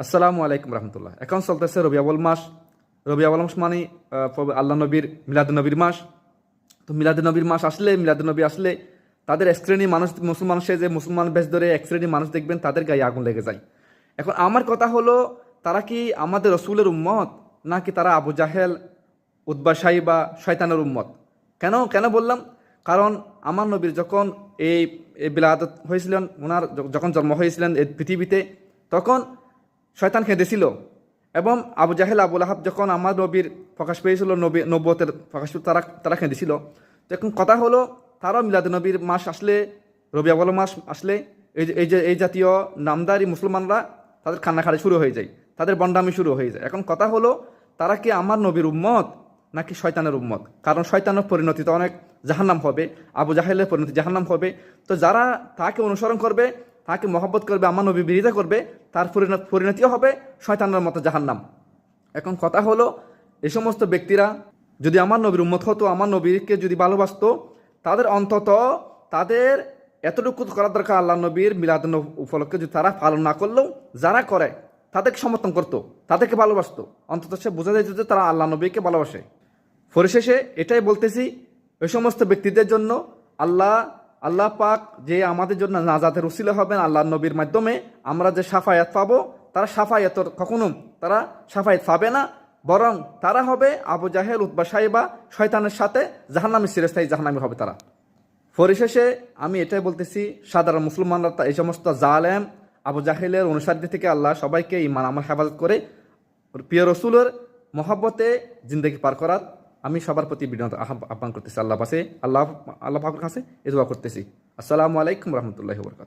আসসালামু আলাইকুম রহমতুল্লাহ। এখন চলতেছে রবিউল মাস। রবিউল মাস মানে আল্লাহ নবীর মিলাদুন্নবীর মাস। তো মিলাদুন্নবীর মাস আসলে, মিলাদুন্নবী আসলে তাদের এক শ্রেণী মানুষ, মুসলমান সে যে মুসলমান বেশ ধরে এক শ্রেণী মানুষ দেখবেন তাদের গায়ে আগুন লেগে যায়। এখন আমার কথা হলো, তারা কি আমাদের রসুলের উম্মত, নাকি তারা আবু জাহেল, উতবা সাইবা, শয়তানের উম্মত? কেন কেন বললাম? কারণ আমার নবীর যখন এই বিলাদত হয়েছিলেন, ওনার যখন জন্ম হয়েছিলেন এই পৃথিবীতে, তখন শয়তান খেঁদেছিল। এবং আবু জাহেল, আবু লাহাব যখন আমার নবীর প্রকাশ পেয়েছিল, নবুয়তের প্রকাশ পেয়ে তারা তারা খেঁদেছিল। তো এখন কথা হলো, তারাও মিলাদ নবীর মাস আসলে, রবিউল মাস আসলে এই জাতীয় নামদারি মুসলমানরা তাদের কান্নাকাটি শুরু হয়ে যায়, তাদের বন্ডামি শুরু হয়ে যায়। এখন কথা হলো, তারা কি আমার নবীর উম্মত নাকি শয়তানের উম্মত? কারণ শয়তানের পরিণতি তো অনেক জাহান্নাম হবে, আবু জাহেলের পরিণতি জাহান্নাম হবে। তো যারা তাকে অনুসরণ করবে, তাকে মহব্বত করবে, আমার নবী বিরোধিতা করবে, তার পরিণতিও হবে শয়তানের মতো জাহান্নাম। এখন কথা হলো, এই সমস্ত ব্যক্তিরা যদি আমার নবীর উম্মত হতো, আমার নবীকে যদি ভালোবাসতো, তাদের অন্তত তাদের এতটুকু করা দরকার, আল্লাহ নবীর মিলাদ উপলক্ষে যদি তারা পালন না করলেও যারা করে তাদেরকে সমর্থন করতো, তাদেরকে ভালোবাসতো, অন্তত সে বোঝা যায় যে তারা আল্লাহ নবীকে ভালোবাসে। পরিশেষে এটাই বলতেছি, ওই সমস্ত ব্যক্তিদের জন্য আল্লাহ আল্লাহ পাক যে আমাদের জন্য নাজাতের উসিলা হবেন আল্লাহ নবীর মাধ্যমে, আমরা যে সাফায়াত পাবো, তারা সাফায়াতর কখনো তারা সাফায়াত পাবে না, বরং তারা হবে আবু জাহেল, উতবা সাইবা, শয়তানের সাথে জাহান্নামী, চিরস্থায়ী জাহান্নামী হবে তারা। পরিশেষে আমি এটাই বলতেছি, সাধারণ মুসলমানরা এই সমস্ত জালেম আবু জাহেলের অনুসারী থেকে আল্লাহ সবাইকে ইমান আমার হেফাজত করে প্রিয় রসুলের মহব্বতে জিন্দগি পার করার আমি সবার প্রতি বিনম্র আহ্বান করতেছি। আল্লাহ পাশে আল্লাহ আল্লাহ পাকের কাছে এ দোয়া করতেছি। আসসালামু আলাইকুম রহমতুল্লাহি ওয়া বারাকাতুহু।